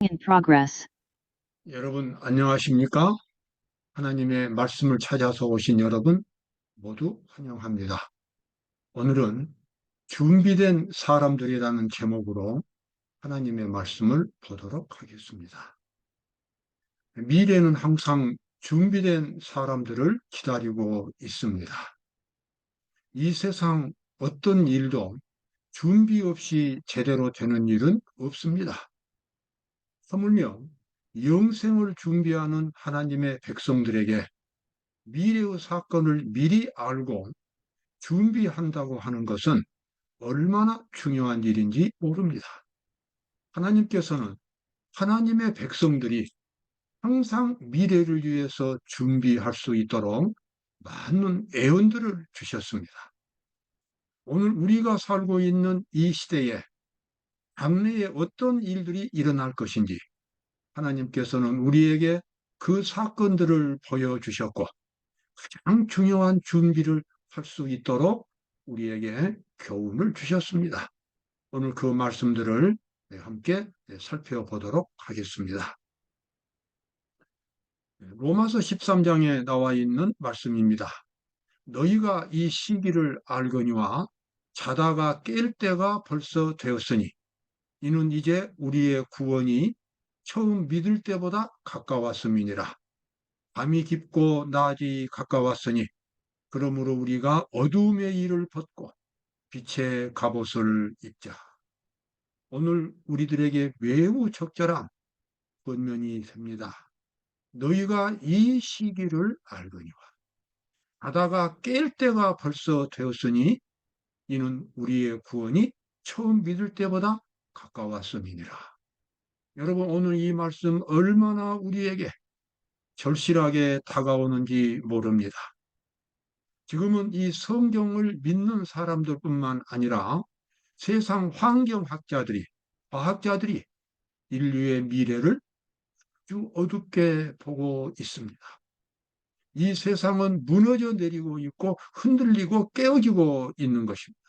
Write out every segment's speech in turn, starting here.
In progress. 여러분 안녕하십니까? 하나님의 말씀을 찾아서 오신 여러분 모두 환영합니다. 오늘은 준비된 사람들이라는 제목으로 하나님의 말씀을 보도록 하겠습니다. 미래는 항상 준비된 사람들을 기다리고 있습니다. 이 세상 어떤 일도 준비 없이 제대로 되는 일은 없습니다. 하물며 영생을 준비하는 하나님의 백성들에게 미래의 사건을 미리 알고 준비한다고 하는 것은 얼마나 중요한 일인지 모릅니다. 하나님께서는 하나님의 백성들이 항상 미래를 위해서 준비할 수 있도록 많은 애언들을 주셨습니다. 오늘 우리가 살고 있는 이 시대에 장래에 어떤 일들이 일어날 것인지 하나님께서는 우리에게 그 사건들을 보여주셨고 가장 중요한 준비를 할 수 있도록 우리에게 교훈을 주셨습니다. 오늘 그 말씀들을 함께 살펴보도록 하겠습니다. 로마서 13장에 나와 있는 말씀입니다. 너희가 이 시기를 알거니와 자다가 깰 때가 벌써 되었으니 이는 이제 우리의 구원이 처음 믿을 때보다 가까웠음이니라. 밤이 깊고 낮이 가까웠으니 그러므로 우리가 어두움의 일을 벗고 빛의 갑옷을 입자. 오늘 우리들에게 매우 적절한 권면이 됩니다. 너희가 이 시기를 알거니와 자다가 깰 때가 벌써 되었으니 이는 우리의 구원이 처음 믿을 때보다 가까웠음이니라. 여러분 오늘 이 말씀 얼마나 우리에게 절실하게 다가오는지 모릅니다. 지금은 이 성경을 믿는 사람들뿐만 아니라 세상 환경학자들이, 과학자들이 인류의 미래를 아주 어둡게 보고 있습니다. 이 세상은 무너져 내리고 있고 흔들리고 깨어지고 있는 것입니다.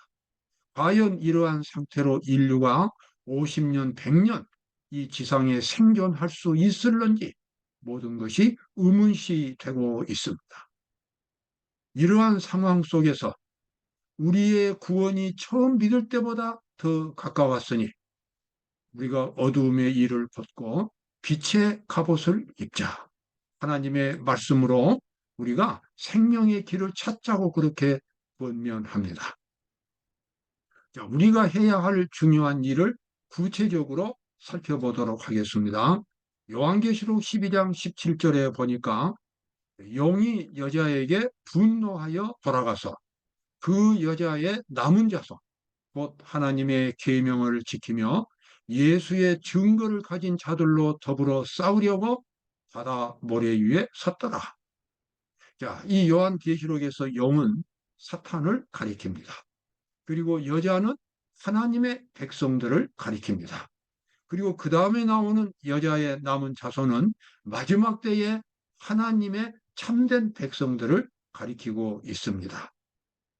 과연 이러한 상태로 인류가 50년, 100년 이 지상에 생존할 수 있을런지 모든 것이 의문시 되고 있습니다. 이러한 상황 속에서 우리의 구원이 처음 믿을 때보다 더 가까웠으니 우리가 어두움의 일을 벗고 빛의 갑옷을 입자. 하나님의 말씀으로 우리가 생명의 길을 찾자고 그렇게 권면합니다. 자, 우리가 해야 할 중요한 일을 구체적으로 살펴보도록 하겠습니다. 요한계시록 12장 17절에 보니까 영이 여자에게 분노하여 돌아가서 그 여자의 남은 자손, 곧 하나님의 계명을 지키며 예수의 증거를 가진 자들로 더불어 싸우려고 바다 모래 위에 섰더라. 자, 이 요한계시록에서 영은 사탄을 가리킵니다. 그리고 여자는 하나님의 백성들을 가리킵니다. 그리고 그 다음에 나오는 여자의 남은 자손은 마지막 때에 하나님의 참된 백성들을 가리키고 있습니다.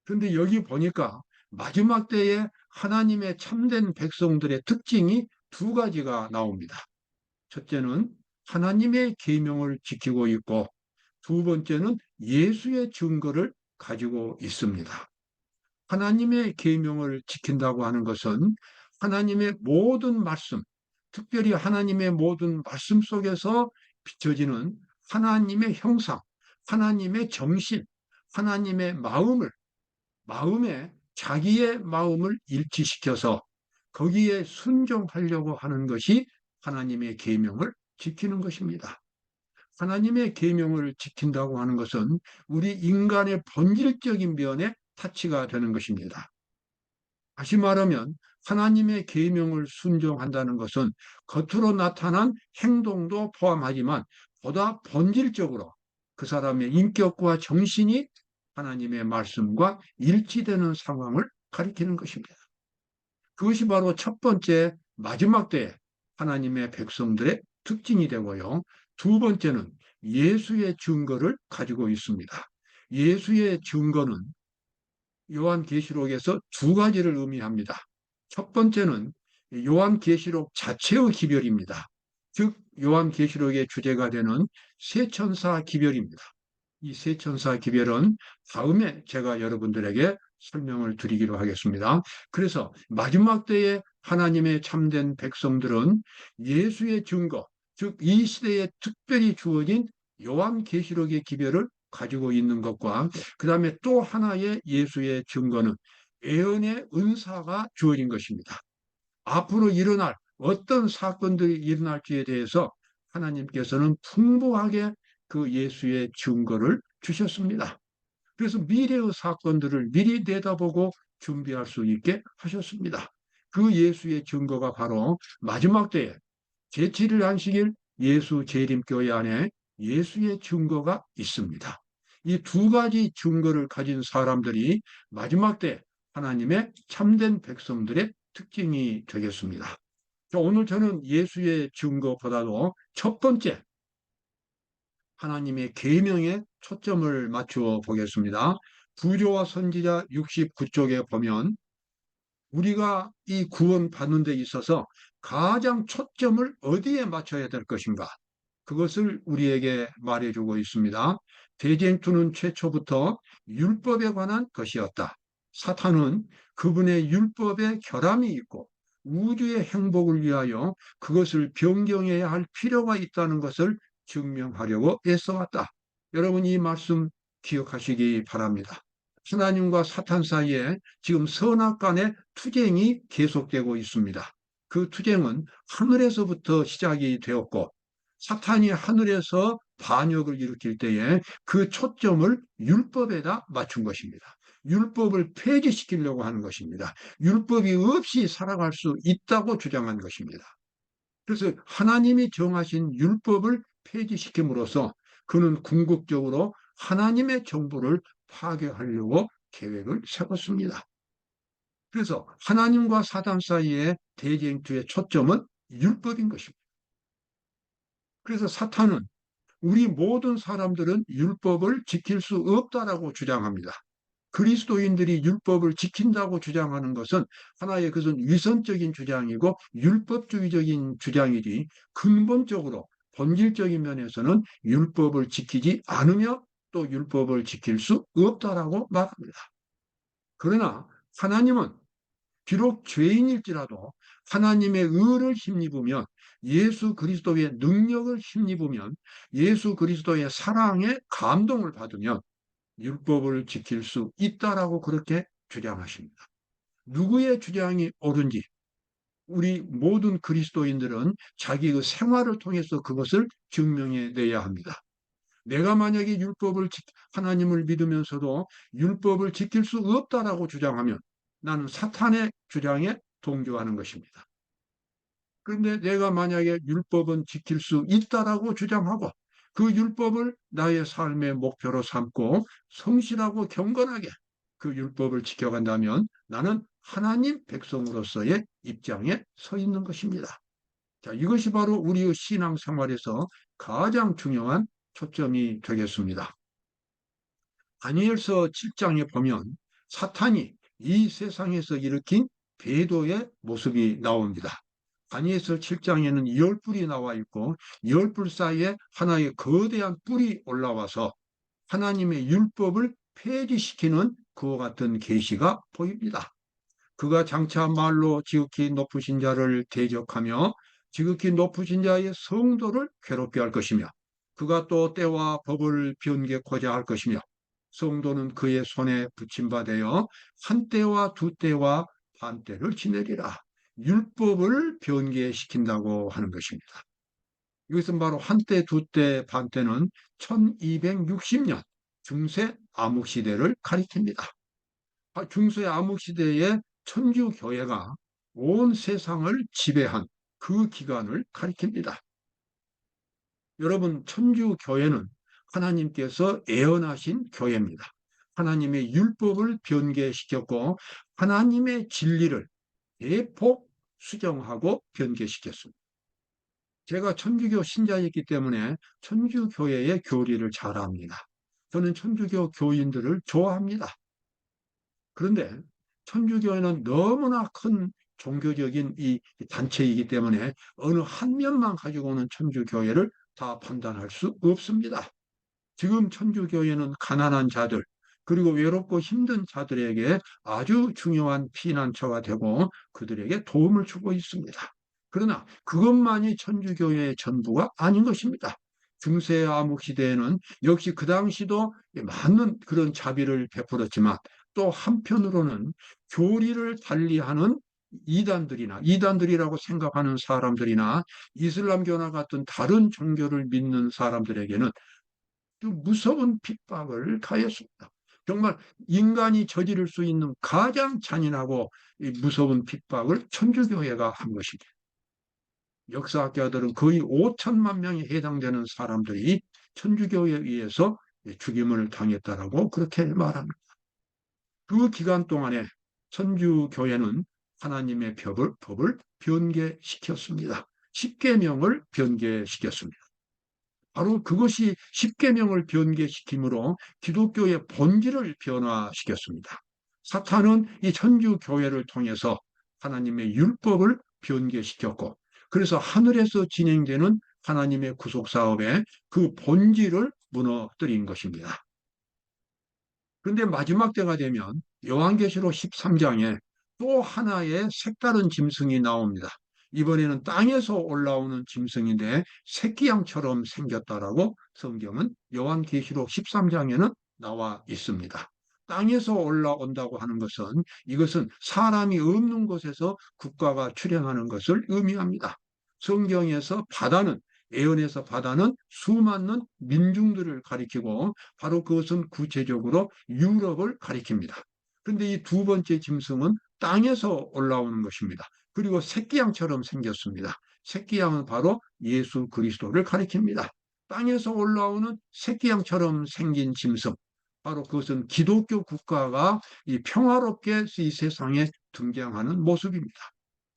그런데 여기 보니까 마지막 때에 하나님의 참된 백성들의 특징이 두 가지가 나옵니다. 첫째는 하나님의 계명을 지키고 있고 두 번째는 예수의 증거를 가지고 있습니다. 하나님의 계명을 지킨다고 하는 것은 하나님의 모든 말씀, 특별히 하나님의 모든 말씀 속에서 비춰지는 하나님의 형상, 하나님의 정신, 하나님의 마음에 자기의 마음을 일치시켜서 거기에 순종하려고 하는 것이 하나님의 계명을 지키는 것입니다. 하나님의 계명을 지킨다고 하는 것은 우리 인간의 본질적인 면에 타치가 되는 것입니다. 다시 말하면 하나님의 계명을 순종한다는 것은 겉으로 나타난 행동도 포함하지만 보다 본질적으로 그 사람의 인격과 정신이 하나님의 말씀과 일치되는 상황을 가리키는 것입니다. 그것이 바로 첫 번째 마지막 때에 하나님의 백성들의 특징이 되고요. 두 번째는 예수의 증거를 가지고 있습니다. 예수의 증거는 요한계시록에서 두 가지를 의미합니다. 첫 번째는 요한계시록 자체의 기별입니다. 즉 요한계시록의 주제가 되는 세천사 기별입니다. 이 세천사 기별은 다음에 제가 여러분들에게 설명을 드리기로 하겠습니다. 그래서 마지막 때에 하나님의 참된 백성들은 예수의 증거, 즉 이 시대에 특별히 주어진 요한계시록의 기별을 가지고 있는 것과 그 다음에 또 하나의 예수의 증거는 예언의 은사가 주어진 것입니다. 앞으로 일어날 어떤 사건들이 일어날지에 대해서 하나님께서는 풍부하게 그 예수의 증거를 주셨습니다. 그래서 미래의 사건들을 미리 내다보고 준비할 수 있게 하셨습니다. 그 예수의 증거가 바로 마지막 때에 제7일 안식일 예수 재림교회 안에 예수의 증거가 있습니다. 이 두 가지 증거를 가진 사람들이 마지막 때 하나님의 참된 백성들의 특징이 되겠습니다. 오늘 저는 예수의 증거보다도 첫 번째 하나님의 계명에 초점을 맞추어 보겠습니다. 부조와 선지자 69쪽에 보면 우리가 이 구원 받는 데 있어서 가장 초점을 어디에 맞춰야 될 것인가? 그것을 우리에게 말해주고 있습니다. 대쟁투는 최초부터 율법에 관한 것이었다. 사탄은 그분의 율법에 결함이 있고 우주의 행복을 위하여 그것을 변경해야 할 필요가 있다는 것을 증명하려고 애써왔다. 여러분 이 말씀 기억하시기 바랍니다. 하나님과 사탄 사이에 지금 선악간의 투쟁이 계속되고 있습니다. 그 투쟁은 하늘에서부터 시작이 되었고 사탄이 하늘에서 반역을 일으킬 때에 그 초점을 율법에다 맞춘 것입니다. 율법을 폐지시키려고 하는 것입니다. 율법이 없이 살아갈 수 있다고 주장한 것입니다. 그래서 하나님이 정하신 율법을 폐지시킴으로써 그는 궁극적으로 하나님의 정부를 파괴하려고 계획을 세웠습니다. 그래서 하나님과 사단 사이의 대쟁투의 초점은 율법인 것입니다. 그래서 사탄은 우리 모든 사람들은 율법을 지킬 수 없다라고 주장합니다. 그리스도인들이 율법을 지킨다고 주장하는 것은 하나의 그것은 위선적인 주장이고 율법주의적인 주장이지 근본적으로 본질적인 면에서는 율법을 지키지 않으며 또 율법을 지킬 수 없다라고 말합니다. 그러나 하나님은 비록 죄인일지라도 하나님의 의를 힘입으면 예수 그리스도의 능력을 힘입으면 예수 그리스도의 사랑에 감동을 받으면 율법을 지킬 수 있다라고 그렇게 주장하십니다. 누구의 주장이 옳은지 우리 모든 그리스도인들은 자기의 생활을 통해서 그것을 증명해 내야 합니다. 내가 만약에 하나님을 믿으면서도 율법을 지킬 수 없다라고 주장하면 나는 사탄의 주장에 동조하는 것입니다. 그런데 내가 만약에 율법은 지킬 수 있다라고 주장하고 그 율법을 나의 삶의 목표로 삼고 성실하고 경건하게 그 율법을 지켜간다면 나는 하나님 백성으로서의 입장에 서 있는 것입니다. 자, 이것이 바로 우리의 신앙생활에서 가장 중요한 초점이 되겠습니다. 다니엘서 7장에 보면 사탄이 이 세상에서 일으킨 배도의 모습이 나옵니다. 다니엘서 7장에는 열불이 나와 있고 열불 사이에 하나의 거대한 뿔이 올라와서 하나님의 율법을 폐지시키는 그와 같은 계시가 보입니다. 그가 장차 말로 지극히 높으신 자를 대적하며 지극히 높으신 자의 성도를 괴롭게 할 것이며 그가 또 때와 법을 변개코자 할 것이며 성도는 그의 손에 붙임받아 한 때와 두 때와 반 때를 지내리라. 율법을 변개시킨다고 하는 것입니다. 이것은 바로 한 때, 두 때, 반 때는 1260년 중세 암흑시대를 가리킵니다. 중세 암흑시대에 천주교회가 온 세상을 지배한 그 기간을 가리킵니다. 여러분, 천주교회는 하나님께서 예언하신 교회입니다. 하나님의 율법을 변개시켰고 하나님의 진리를 대폭 수정하고 변개시켰습니다. 제가 천주교 신자였기 때문에 천주교회의 교리를 잘 압니다. 저는 천주교 교인들을 좋아합니다. 그런데 천주교회는 너무나 큰 종교적인 이 단체이기 때문에 어느 한 면만 가지고는 천주교회를 다 판단할 수 없습니다. 지금 천주교회는 가난한 자들, 그리고 외롭고 힘든 자들에게 아주 중요한 피난처가 되고 그들에게 도움을 주고 있습니다. 그러나 그것만이 천주교회의 전부가 아닌 것입니다. 중세 암흑 시대에는 역시 그 당시도 많은 그런 자비를 베풀었지만 또 한편으로는 교리를 달리하는 이단들이라고 생각하는 사람들이나 이슬람교나 같은 다른 종교를 믿는 사람들에게는 그 무서운 핍박을 가했습니다. 정말 인간이 저지를 수 있는 가장 잔인하고 무서운 핍박을 천주교회가 한 것입니다. 역사학자들은 거의 5천만 명에 해당되는 사람들이 천주교회에 의해서 죽임을 당했다라고 그렇게 말합니다. 그 기간 동안에 천주교회는 하나님의 법을 변개시켰습니다. 십계명을 변개시켰습니다. 바로 그것이 십계명을 변개시킴으로 기독교의 본질을 변화시켰습니다. 사탄은 이 천주교회를 통해서 하나님의 율법을 변개시켰고, 그래서 하늘에서 진행되는 하나님의 구속사업의 그 본질을 무너뜨린 것입니다. 그런데 마지막 때가 되면 요한계시록 13장에 또 하나의 색다른 짐승이 나옵니다. 이번에는 땅에서 올라오는 짐승인데 새끼양처럼 생겼다라고 성경은 요한계시록 13장에는 나와 있습니다. 땅에서 올라온다고 하는 것은 이것은 사람이 없는 곳에서 국가가 출현하는 것을 의미합니다. 성경에서 바다는 예언에서 바다는 수많은 민중들을 가리키고 바로 그것은 구체적으로 유럽을 가리킵니다. 그런데 이 두 번째 짐승은 땅에서 올라오는 것입니다. 그리고 새끼양처럼 생겼습니다. 새끼양은 바로 예수 그리스도를 가리킵니다. 땅에서 올라오는 새끼양처럼 생긴 짐승, 바로 그것은 기독교 국가가 이 평화롭게 이 세상에 등장하는 모습입니다.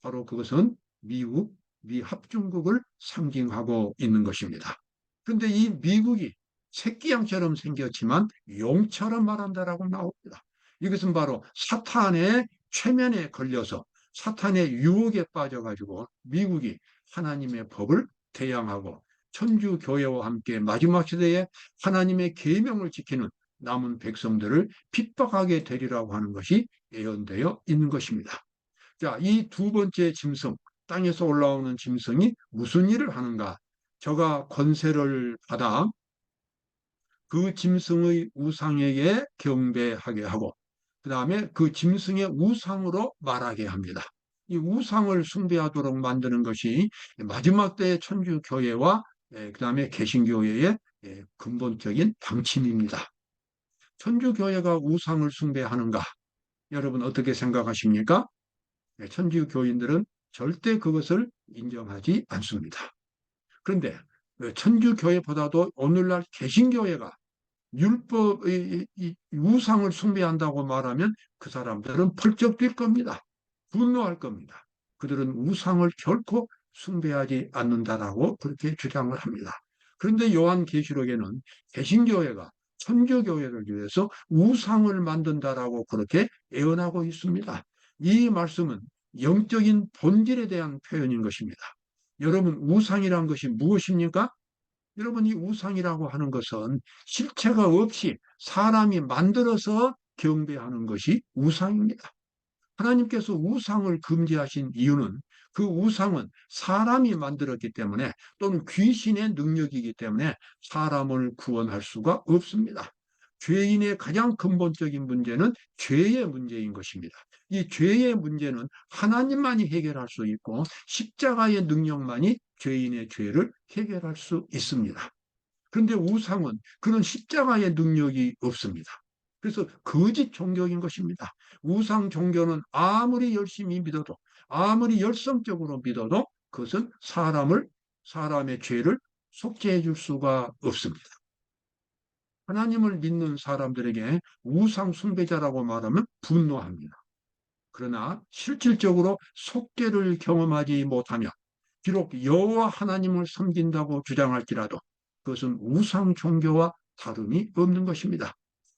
바로 그것은 미국, 미합중국을 상징하고 있는 것입니다. 그런데 이 미국이 새끼양처럼 생겼지만 용처럼 말한다라고 나옵니다. 이것은 바로 사탄의 최면에 걸려서 사탄의 유혹에 빠져가지고 미국이 하나님의 법을 대항하고 천주교회와 함께 마지막 시대에 하나님의 계명을 지키는 남은 백성들을 핍박하게 되리라고 하는 것이 예언되어 있는 것입니다. 자, 이 두 번째 짐승, 땅에서 올라오는 짐승이 무슨 일을 하는가? 저가 권세를 받아 그 짐승의 우상에게 경배하게 하고, 그 다음에 그 짐승의 우상으로 말하게 합니다. 이 우상을 숭배하도록 만드는 것이 마지막 때의 천주교회와 그 다음에 개신교회의 근본적인 방침입니다. 천주교회가 우상을 숭배하는가? 여러분 어떻게 생각하십니까? 천주교인들은 절대 그것을 인정하지 않습니다. 그런데 천주교회보다도 오늘날 개신교회가 율법의 우상을 숭배한다고 말하면 그 사람들은 펄쩍 뛸 겁니다. 분노할 겁니다. 그들은 우상을 결코 숭배하지 않는다라고 그렇게 주장을 합니다. 그런데 요한계시록에는 개신교회가 천주교회를 위해서 우상을 만든다라고 그렇게 예언하고 있습니다. 이 말씀은 영적인 본질에 대한 표현인 것입니다. 여러분, 우상이란 것이 무엇입니까? 여러분, 이 우상이라고 하는 것은 실체가 없이 사람이 만들어서 경배하는 것이 우상입니다. 하나님께서 우상을 금지하신 이유는 그 우상은 사람이 만들었기 때문에 또는 귀신의 능력이기 때문에 사람을 구원할 수가 없습니다. 죄인의 가장 근본적인 문제는 죄의 문제인 것입니다. 이 죄의 문제는 하나님만이 해결할 수 있고 십자가의 능력만이 죄인의 죄를 해결할 수 있습니다. 그런데 우상은 그런 십자가의 능력이 없습니다. 그래서 거짓 종교인 것입니다. 우상 종교는 아무리 열심히 믿어도, 아무리 열성적으로 믿어도 그것은 사람의 죄를 속죄해 줄 수가 없습니다. 하나님을 믿는 사람들에게 우상 숭배자라고 말하면 분노합니다. 그러나 실질적으로 속죄를 경험하지 못하며 비록 여호와 하나님을 섬긴다고 주장할지라도 그것은 우상 종교와 다름이 없는 것입니다.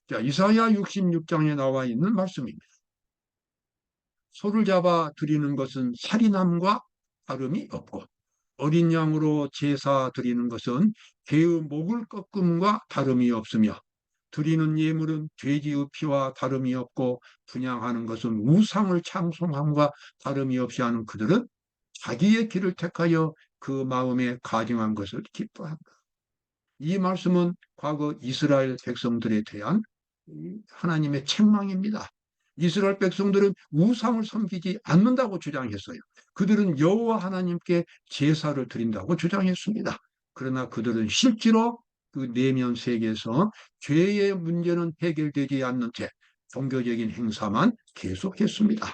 자, 이사야 66장에 나와 있는 말씀입니다. 소를 잡아 드리는 것은 살인함과 다름이 없고, 어린 양으로 제사 드리는 것은 개의 목을 꺾음과 다름이 없으며, 드리는 예물은 돼지의 피와 다름이 없고, 분향하는 것은 우상을 찬송함과 다름이 없이 하는 그들은 자기의 길을 택하여 그 마음에 가증한 것을 기뻐한다. 이 말씀은 과거 이스라엘 백성들에 대한 하나님의 책망입니다. 이스라엘 백성들은 우상을 섬기지 않는다고 주장했어요. 그들은 여호와 하나님께 제사를 드린다고 주장했습니다. 그러나 그들은 실제로 그 내면 세계에서 죄의 문제는 해결되지 않는 채 종교적인 행사만 계속했습니다.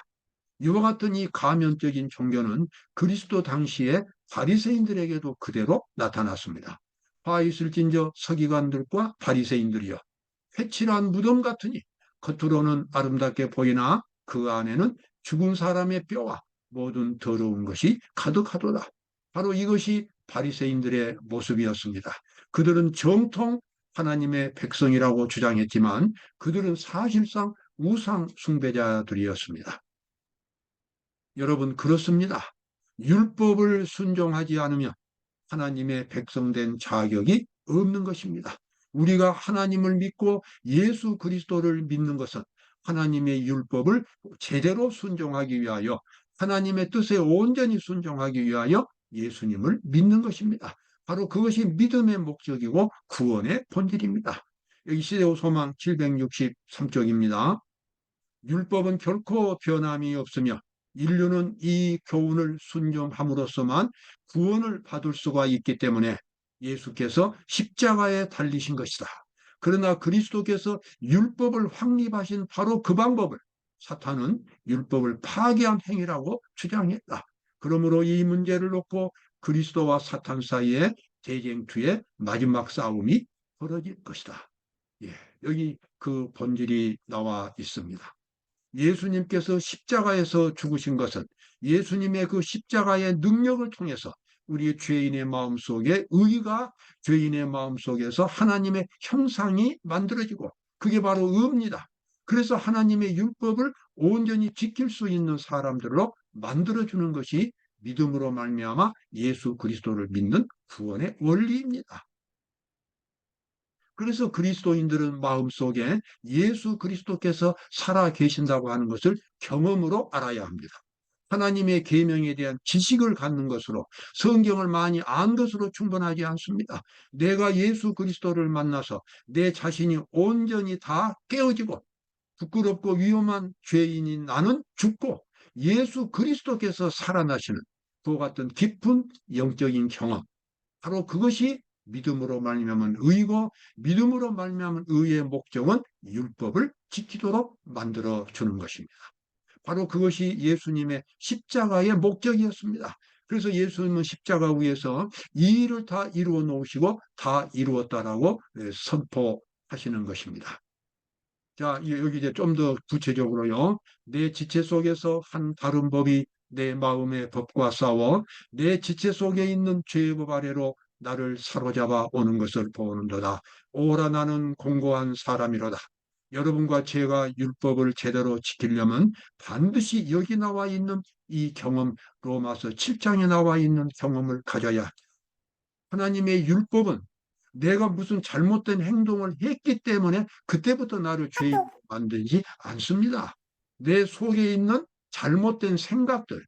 이와 같은 이 가면적인 종교는 그리스도 당시에 바리새인들에게도 그대로 나타났습니다. 화 있을진저 서기관들과 바리새인들이여, 회칠한 무덤 같으니 겉으로는 아름답게 보이나 그 안에는 죽은 사람의 뼈와 모든 더러운 것이 가득하도다. 바로 이것이 바리새인들의 모습이었습니다. 그들은 정통 하나님의 백성이라고 주장했지만 그들은 사실상 우상 숭배자들이었습니다. 여러분, 그렇습니다. 율법을 순종하지 않으면 하나님의 백성된 자격이 없는 것입니다. 우리가 하나님을 믿고 예수 그리스도를 믿는 것은 하나님의 율법을 제대로 순종하기 위하여, 하나님의 뜻에 온전히 순종하기 위하여 예수님을 믿는 것입니다. 바로 그것이 믿음의 목적이고 구원의 본질입니다. 여기 시대오 소망 763쪽입니다. 율법은 결코 변함이 없으며 인류는 이 교훈을 순종함으로써만 구원을 받을 수가 있기 때문에 예수께서 십자가에 달리신 것이다. 그러나 그리스도께서 율법을 확립하신 바로 그 방법을 사탄은 율법을 파괴한 행위라고 주장했다. 그러므로 이 문제를 놓고 그리스도와 사탄 사이에 대쟁투의 마지막 싸움이 벌어질 것이다. 예, 여기 그 본질이 나와 있습니다. 예수님께서 십자가에서 죽으신 것은 예수님의 그 십자가의 능력을 통해서 우리 죄인의 마음속에 의가, 죄인의 마음속에서 하나님의 형상이 만들어지고, 그게 바로 의입니다. 그래서 하나님의 율법을 온전히 지킬 수 있는 사람들로 만들어주는 것이 믿음으로 말미암아 예수 그리스도를 믿는 구원의 원리입니다. 그래서 그리스도인들은 마음속에 예수 그리스도께서 살아 계신다고 하는 것을 경험으로 알아야 합니다. 하나님의 계명에 대한 지식을 갖는 것으로, 성경을 많이 안 것으로 충분하지 않습니다. 내가 예수 그리스도를 만나서 내 자신이 온전히 다 깨어지고 부끄럽고 위험한 죄인인 나는 죽고 예수 그리스도께서 살아나시는 그와 같은 깊은 영적인 경험, 바로 그것이 믿음으로 말미암은 의고, 믿음으로 말미암은 의의 목적은 율법을 지키도록 만들어 주는 것입니다. 바로 그것이 예수님의 십자가의 목적이었습니다. 그래서 예수님은 십자가 위에서 이 일을 다 이루어 놓으시고 다 이루었다라고 선포하시는 것입니다. 자, 여기 이제 좀 더 구체적으로요. 내 지체 속에서 한 다른 법이 내 마음의 법과 싸워 내 지체 속에 있는 죄의 법 아래로 나를 사로잡아 오는 것을 보는도다. 오라 나는 공고한 사람이로다. 여러분과 제가 율법을 제대로 지키려면 반드시 여기 나와 있는 이 경험, 로마서 7장에 나와 있는 경험을 가져야, 하나님의 율법은 내가 무슨 잘못된 행동을 했기 때문에 그때부터 나를 죄인 만들지 않습니다. 내 속에 있는 잘못된 생각들,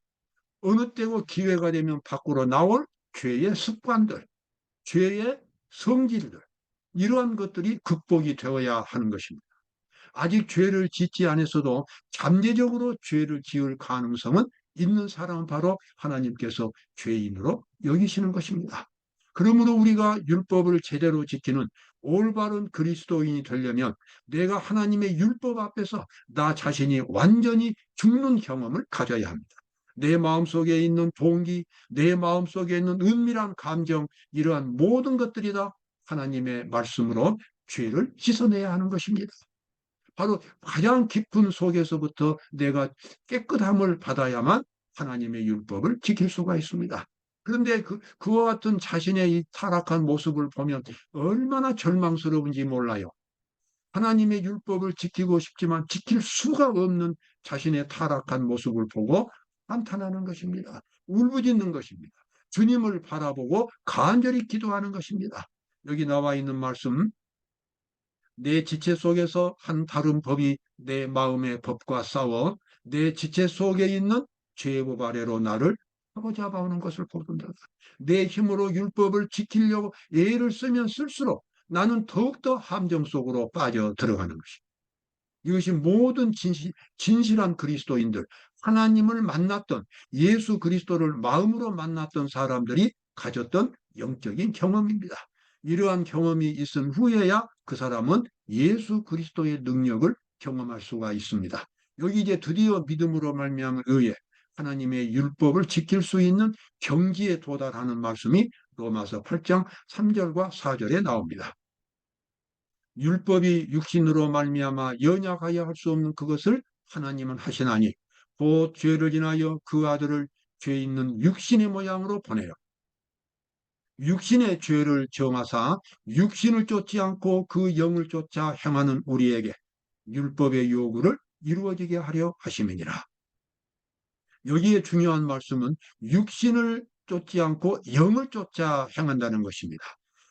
어느 때고 기회가 되면 밖으로 나올 죄의 습관들, 죄의 성질들, 이러한 것들이 극복이 되어야 하는 것입니다. 아직 죄를 짓지 않았어도 잠재적으로 죄를 지을 가능성은 있는 사람은 바로 하나님께서 죄인으로 여기시는 것입니다. 그러므로 우리가 율법을 제대로 지키는 올바른 그리스도인이 되려면 내가 하나님의 율법 앞에서 나 자신이 완전히 죽는 경험을 가져야 합니다. 내 마음속에 있는 동기, 내 마음속에 있는 은밀한 감정, 이러한 모든 것들이 다 하나님의 말씀으로 죄를 씻어내야 하는 것입니다. 바로 가장 깊은 속에서부터 내가 깨끗함을 받아야만 하나님의 율법을 지킬 수가 있습니다. 그런데 그와 같은 자신의 이 타락한 모습을 보면 얼마나 절망스러운지 몰라요. 하나님의 율법을 지키고 싶지만 지킬 수가 없는 자신의 타락한 모습을 보고 한탄하는 것입니다. 울부짖는 것입니다. 주님을 바라보고 간절히 기도하는 것입니다. 여기 나와 있는 말씀, 내 지체 속에서 한 다른 법이 내 마음의 법과 싸워 내 지체 속에 있는 죄법 아래로 나를 사로잡아오는 것을 보는다. 내 힘으로 율법을 지키려고 애를 쓰면 쓸수록 나는 더욱더 함정 속으로 빠져 들어가는 것입니다. 이것이 모든 진실한 그리스도인들, 하나님을 만났던, 예수 그리스도를 마음으로 만났던 사람들이 가졌던 영적인 경험입니다. 이러한 경험이 있은 후에야 그 사람은 예수 그리스도의 능력을 경험할 수가 있습니다. 여기 이제 드디어 믿음으로 말미암은 의에 하나님의 율법을 지킬 수 있는 경지에 도달하는 말씀이 로마서 8장 3절과 4절에 나옵니다. 율법이 육신으로 말미암아 연약하여 할 수 없는 그것을 하나님은 하시나니 곧 죄를 인하여 그 아들을 죄 있는 육신의 모양으로 보내요. 육신의 죄를 정하사 육신을 쫓지 않고 그 영을 쫓아 행하는 우리에게 율법의 요구를 이루어지게 하려 하심이니라. 여기에 중요한 말씀은 육신을 쫓지 않고 영을 쫓아 행한다는 것입니다.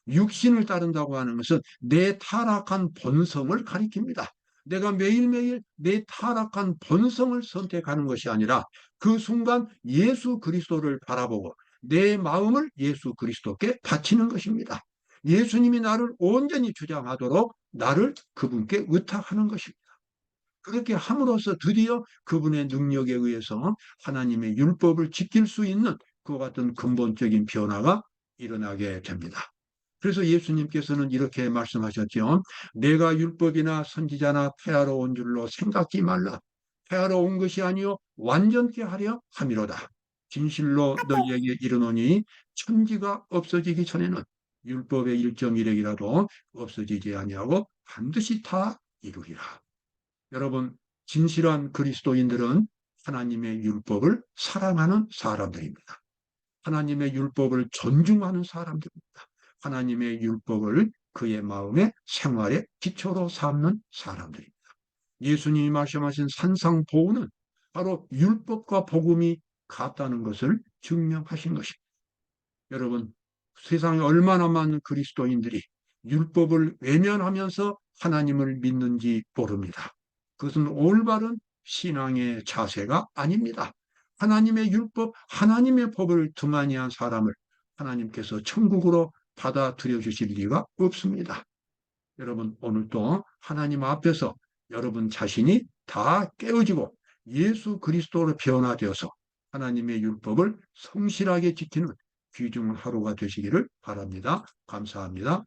육신을 따른다고 하는 것은 내 타락한 본성을 가리킵니다. 내가 매일매일 내 타락한 본성을 선택하는 것이 아니라 그 순간 예수 그리스도를 바라보고 내 마음을 예수 그리스도께 바치는 것입니다. 예수님이 나를 온전히 주장하도록 나를 그분께 의탁하는 것입니다. 그렇게 함으로써 드디어 그분의 능력에 의해서 하나님의 율법을 지킬 수 있는 그와 같은 근본적인 변화가 일어나게 됩니다. 그래서 예수님께서는 이렇게 말씀하셨죠. 내가 율법이나 선지자나 폐하러 온 줄로 생각지 말라. 폐하러 온 것이 아니요 완전케 하려 함이로다. 진실로 너희에게 이르노니 천지가 없어지기 전에는 율법의 1.1핵이라도 없어지지 아니하고 반드시 다 이루리라. 여러분, 진실한 그리스도인들은 하나님의 율법을 사랑하는 사람들입니다. 하나님의 율법을 존중하는 사람들입니다. 하나님의 율법을 그의 마음의 생활의 기초로 삼는 사람들입니다. 예수님이 말씀하신 산상보훈은 바로 율법과 복음이 같다는 것을 증명하신 것입니다. 여러분, 세상에 얼마나 많은 그리스도인들이 율법을 외면하면서 하나님을 믿는지 모릅니다. 그것은 올바른 신앙의 자세가 아닙니다. 하나님의 율법, 하나님의 법을 등한히 한 사람을 하나님께서 천국으로 받아들여 주실 리가 없습니다. 여러분, 오늘도 하나님 앞에서 여러분 자신이 다 깨어지고 예수 그리스도로 변화되어서 하나님의 율법을 성실하게 지키는 귀중한 하루가 되시기를 바랍니다. 감사합니다.